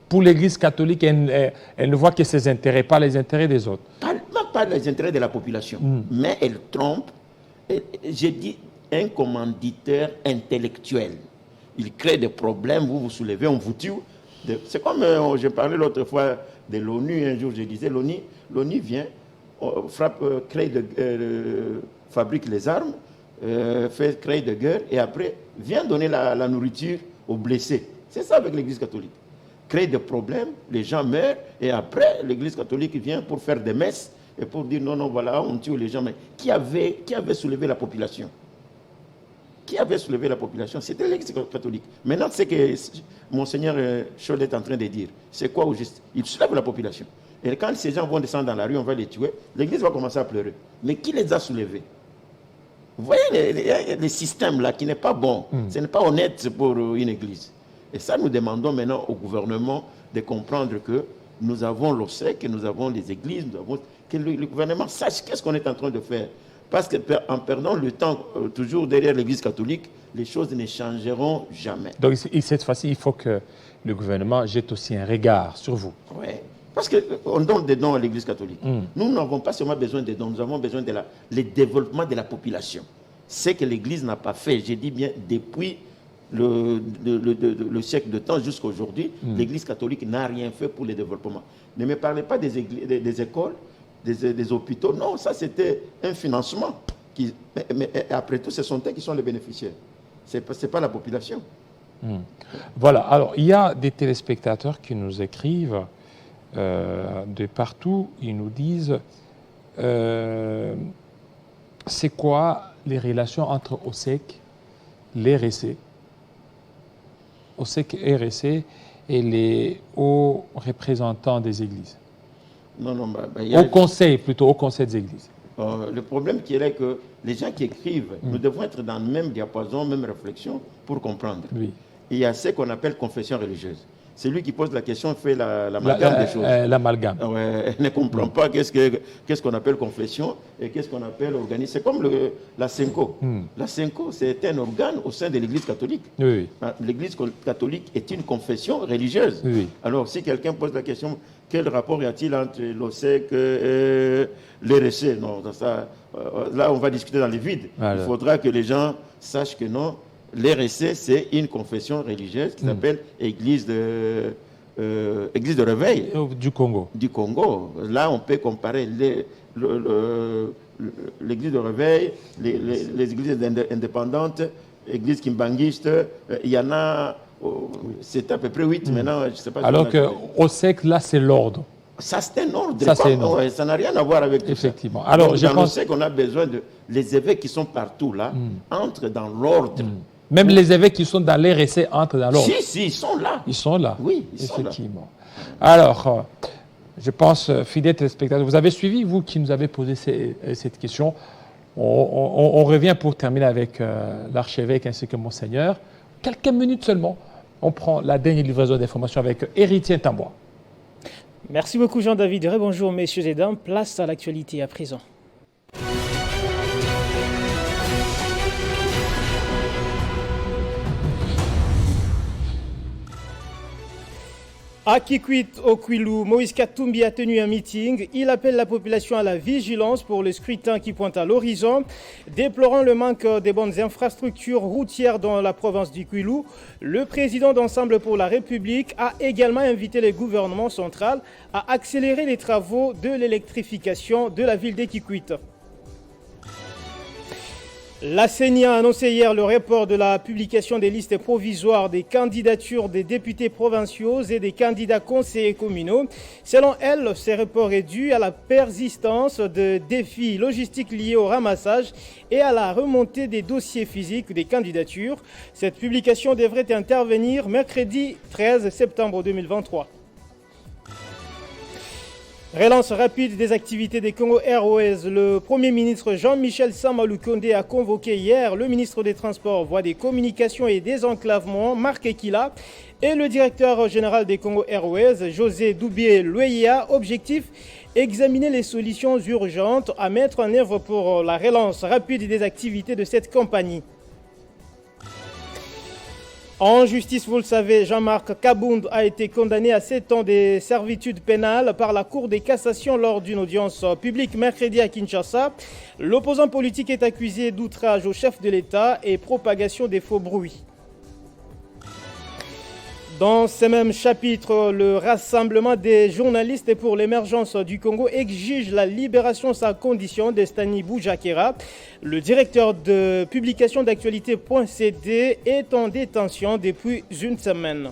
S1: pour l'Église catholique, elle ne voit que ses intérêts, pas les intérêts des autres.
S2: Pas les intérêts de la population, mais elle trompe, j'ai dit, un commanditeur intellectuel. Il crée des problèmes, vous vous soulevez, on vous tue. C'est comme, j'ai parlé l'autre fois de l'ONU, un jour je disais, l'ONU vient, fabrique les armes, crée de guerre, et après vient donner la nourriture aux blessés. C'est ça avec l'Église catholique. Crée des problèmes, les gens meurent, et après l'Église catholique vient pour faire des messes, et pour dire non, non, voilà, on tue les gens. Mais qui avait soulevé la population? Qui avait soulevé la population? C'était l'Église catholique. Maintenant, c'est que Monseigneur Scholl est en train de dire. C'est quoi au juste? Il soulève la population. Et quand ces gens vont descendre dans la rue, on va les tuer, l'Église va commencer à pleurer. Mais qui les a soulevés? Vous voyez le système là qui n'est pas bon. Ce n'est pas honnête pour une Église. Et ça, nous demandons maintenant au gouvernement de comprendre que nous avons l'OSEC, que nous avons les églises, que le gouvernement sache qu'est-ce qu'on est en train de faire. Parce qu'en perdant le temps toujours derrière l'Église catholique, les choses ne changeront jamais.
S1: Donc cette fois-ci, il faut que le gouvernement jette aussi un regard sur vous.
S2: Oui, parce qu'on donne des dons à l'Église catholique. Nous n'avons pas seulement besoin des dons, nous avons besoin de le développement de la population. C'est que l'Église n'a pas fait, j'ai dit bien, depuis le siècle de temps jusqu'à aujourd'hui, l'Église catholique n'a rien fait pour le développement. Ne me parlez pas des écoles, des hôpitaux. Non, ça c'était un financement. Mais après tout, ce sont eux qui sont les bénéficiaires. Ce n'est pas la population.
S1: Voilà, alors il y a des téléspectateurs qui nous écrivent de partout. Ils nous disent c'est quoi les relations entre OSEC, l'RSC, OSEC et RSC et les hauts représentants des églises?
S2: Non,
S1: au conseil des églises.
S2: Le problème qui est là que les gens qui écrivent, nous devons être dans le même diapason, même réflexion pour comprendre.
S1: Oui.
S2: Il y a ce qu'on appelle confession religieuse. Celui qui pose la question fait l'amalgame des choses.
S1: L'amalgame.
S2: Elle ne comprend pas qu'est-ce qu'on appelle confession et qu'est-ce qu'on appelle organisme. C'est comme la Cinco. La Cinco, c'est un organe au sein de l'Église catholique.
S1: Oui.
S2: L'Église catholique est une confession religieuse.
S1: Oui.
S2: Alors, si quelqu'un pose la question, quel rapport y a-t-il entre l'OSEC et l'RSC? Non, là, on va discuter dans les vides. Voilà. Il faudra que les gens sachent que non. L'RSC, c'est une confession religieuse qui s'appelle Église de réveil.
S1: Du Congo.
S2: Du Congo. Là, on peut comparer l'Église de réveil, les églises indépendantes, l'Église kimbanguiste. Il y en a, c'est à peu près 8 maintenant. Je sais pas.
S1: Alors qu'au SEC, là, c'est l'ordre.
S2: Ça, c'est un ordre.
S1: Ça
S2: n'a rien à voir avec tout
S1: effectivement.
S2: Ça.
S1: Alors,
S2: donc, je pense qu'on a besoin de... Les évêques qui sont partout, là, entrent dans l'ordre.
S1: Même les évêques qui sont dans l'RSC entrent dans l'ordre.
S2: Si, ils sont là.
S1: Ils sont là.
S2: Oui, ils
S1: effectivement.
S2: sont là.
S1: Alors, je pense, fidèles téléspectateurs, vous avez suivi, vous qui nous avez posé cette question. On revient pour terminer avec l'archevêque ainsi que Monseigneur. Quelques minutes seulement. On prend la dernière livraison d'informations avec Héritier Tambois.
S4: Merci beaucoup Jean-David. Bonjour messieurs et dames. Place à l'actualité à présent. À Kikwit, au Kwilu, Moïse Katumbi a tenu un meeting. Il appelle la population à la vigilance pour le scrutin qui pointe à l'horizon. Déplorant le manque des bonnes infrastructures routières dans la province du Kwilu, le président d'Ensemble pour la République a également invité le gouvernement central à accélérer les travaux de l'électrification de la ville de Kikwit. La CENI a annoncé hier le report de la publication des listes provisoires des candidatures des députés provinciaux et des candidats conseillers communaux. Selon elle, ce report est dû à la persistance de défis logistiques liés au ramassage et à la remontée des dossiers physiques des candidatures. Cette publication devrait intervenir mercredi 13 septembre 2023. Relance rapide des activités des Congo Airways. Le Premier ministre Jean-Michel Sama Lukonde a convoqué hier le ministre des Transports, Voies des Communications et Désenclavement, Marc Ekila, et le directeur général des Congo Airways, José Doubié-Lueya. Objectif, examiner les solutions urgentes à mettre en œuvre pour la relance rapide des activités de cette compagnie. En justice, vous le savez, Jean-Marc Kabound a été condamné à 7 ans de servitude pénale par la Cour des cassations lors d'une audience publique mercredi à Kinshasa. L'opposant politique est accusé d'outrage au chef de l'État et propagation des faux bruits. Dans ce même chapitre, le Rassemblement des journalistes pour l'émergence du Congo exige la libération sans condition de Stani Boujakera. Le directeur de publication d'actualité.cd est en détention depuis une semaine.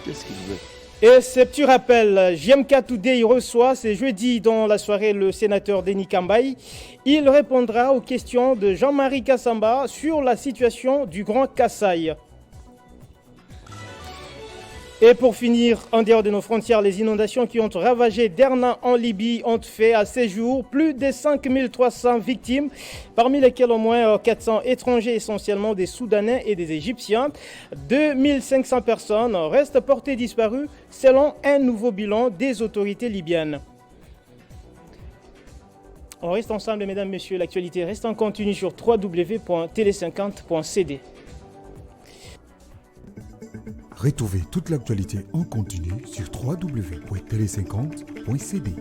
S2: Qu'est-ce qu'il veut?
S4: Et ce petit rappel, JMK Today reçoit ce jeudi dans la soirée le sénateur Denis Kambaï. Il répondra aux questions de Jean-Marie Kassamba sur la situation du Grand Kasaï. Et pour finir, en dehors de nos frontières, les inondations qui ont ravagé Derna en Libye ont fait à ces jours plus de 5300 victimes, parmi lesquelles au moins 400 étrangers, essentiellement des Soudanais et des Égyptiens. 2500 personnes restent portées disparues selon un nouveau bilan des autorités libyennes. On reste ensemble, mesdames, messieurs. L'actualité reste en continu sur www.tele50.cd.
S5: Retrouvez toute l'actualité en continu sur www.tele50.cd.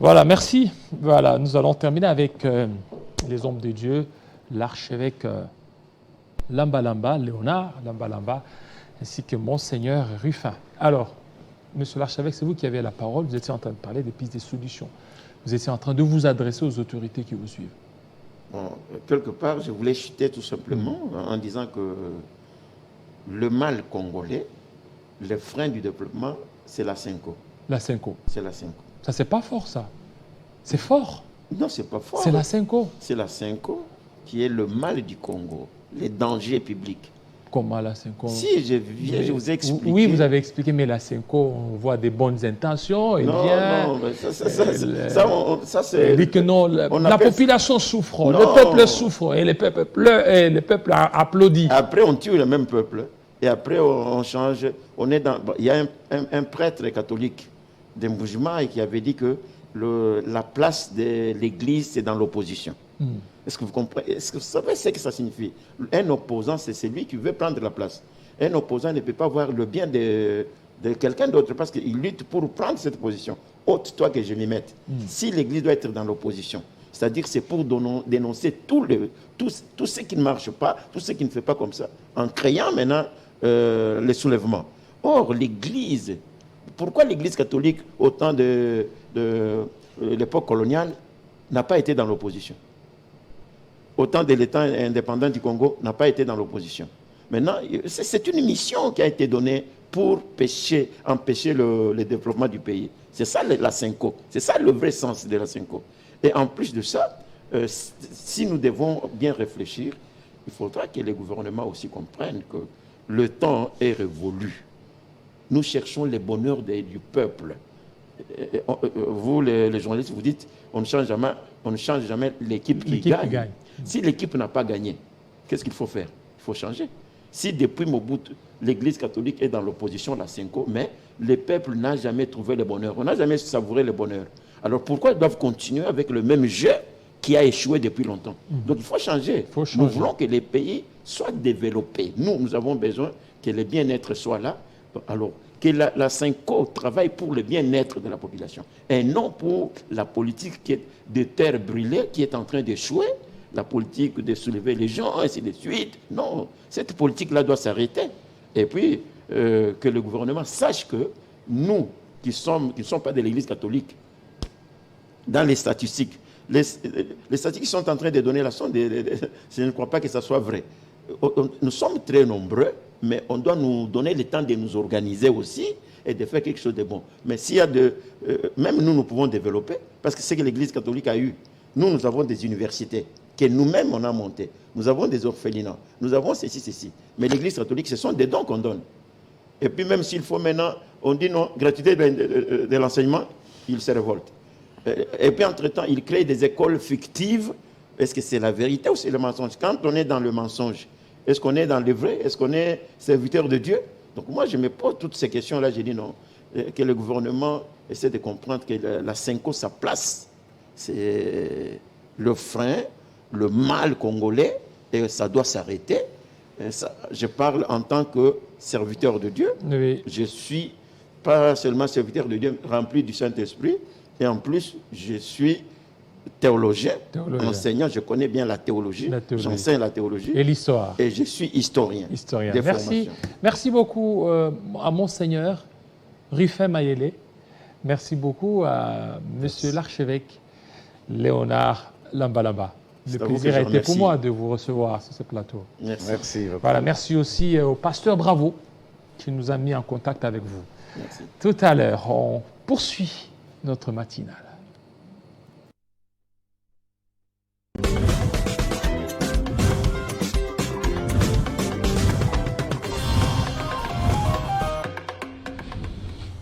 S1: Voilà, merci. Voilà, nous allons terminer avec les hommes de Dieu, l'archevêque Lambalamba, Léonard Lambalamba, ainsi que Monseigneur Ruffin. Alors, monsieur l'archevêque, c'est vous qui avez la parole. Vous étiez en train de parler des pistes de solutions. Vous étiez en train de vous adresser aux autorités qui vous suivent.
S2: Bon, quelque part, je voulais chuter tout simplement en disant que le mal congolais, le frein du développement, c'est la Cinco.
S1: La Cinco.
S2: C'est la Cinco.
S1: Ça, c'est pas fort, ça. C'est fort.
S2: Non, c'est pas fort.
S1: C'est la Cinco.
S2: C'est la Cinco qui est le mal du Congo, les dangers publics.
S1: Comment la Cinco?
S2: Si, je vous ai expliqué.
S1: Oui, vous avez expliqué, mais la Cinco, on voit des bonnes intentions.
S2: Non, mais ça c'est...
S1: dit que non, la population souffre, le peuple souffre, et le peuple pleure, et le peuple applaudit.
S2: Après, on tue le même peuple, et après, on change. On est dans... Il y a un prêtre catholique de Mboujima qui avait dit que la place de l'Église, c'est dans l'opposition. Est-ce que vous comprenez? Est-ce que vous savez ce que ça signifie? Un opposant, c'est celui qui veut prendre la place. Un opposant ne peut pas voir le bien de quelqu'un d'autre parce qu'il lutte pour prendre cette position. Ôte-toi que je m'y mette. Si l'Église doit être dans l'opposition, c'est-à-dire c'est pour dénoncer tout ce qui ne marche pas, tout ce qui ne fait pas comme ça, en créant maintenant les soulèvements. Or, l'Église, pourquoi l'Église catholique, au temps de l'époque coloniale, n'a pas été dans l'opposition? Au temps de l'État indépendant du Congo, n'a pas été dans l'opposition. Maintenant, c'est une mission qui a été donnée pour empêcher le développement du pays. C'est ça la Cinco. C'est ça le vrai sens de la Cinco. Et en plus de ça, si nous devons bien réfléchir, il faudra que les gouvernements aussi comprennent que le temps est révolu. Nous cherchons le bonheur du peuple. Vous, les journalistes, vous dites on ne change jamais l'équipe qui gagne. Si l'équipe n'a pas gagné, qu'est-ce qu'il faut faire? Il faut changer. Si depuis Mobutu, l'Église catholique est dans l'opposition, la Cinco, mais le peuple n'a jamais trouvé le bonheur, on n'a jamais savouré le bonheur. Alors pourquoi ils doivent continuer avec le même jeu qui a échoué depuis longtemps? Donc il faut changer. Nous voulons que les pays soient développés. Nous avons besoin que le bien-être soit là. Alors, que la Cinco travaille pour le bien-être de la population et non pour la politique de terre brûlée qui est en train d'échouer, la politique de soulever les gens, ainsi de suite. Non, cette politique-là doit s'arrêter. Et puis, que le gouvernement sache que nous, qui ne sommes pas de l'Église catholique, dans les statistiques, les statistiques qui sont en train de donner la sonde, je ne crois pas que ça soit vrai. Nous sommes très nombreux, mais on doit nous donner le temps de nous organiser aussi et de faire quelque chose de bon. Mais s'il y a même nous pouvons développer, parce que c'est que l'Église catholique a eu. Nous avons des universités que nous-mêmes on a montées. Nous avons des orphelinats. Nous avons ceci. Mais l'Église catholique, ce sont des dons qu'on donne. Et puis même s'il faut maintenant, on dit non, gratuité de l'enseignement, ils se révoltent. Et puis entre-temps, ils créent des écoles fictives. Est-ce que c'est la vérité ou c'est le mensonge? Quand on est dans le mensonge, est-ce qu'on est dans le vrai? Est-ce qu'on est serviteur de Dieu? Donc moi, je me pose toutes ces questions-là. J'ai dit non, que le gouvernement essaie de comprendre que la Cinco, sa place, c'est le frein, le mal congolais, et ça doit s'arrêter. Je parle en tant que serviteur de Dieu.
S1: Oui.
S2: Je suis pas seulement serviteur de Dieu rempli du Saint-Esprit, et en plus, je suis théologien, enseignant, je connais bien la théologie. J'enseigne la théologie.
S1: Et l'histoire.
S2: Et je suis historien.
S1: Merci beaucoup à Monseigneur Rufin Mayele. Merci beaucoup à Monsieur l'archevêque Léonard Lambalaba. Le plaisir a été pour moi de vous recevoir sur ce plateau.
S2: Merci.
S1: Voilà, merci aussi au pasteur Bravo qui nous a mis en contact avec vous.
S2: Merci.
S1: Tout à l'heure, on poursuit notre matinale.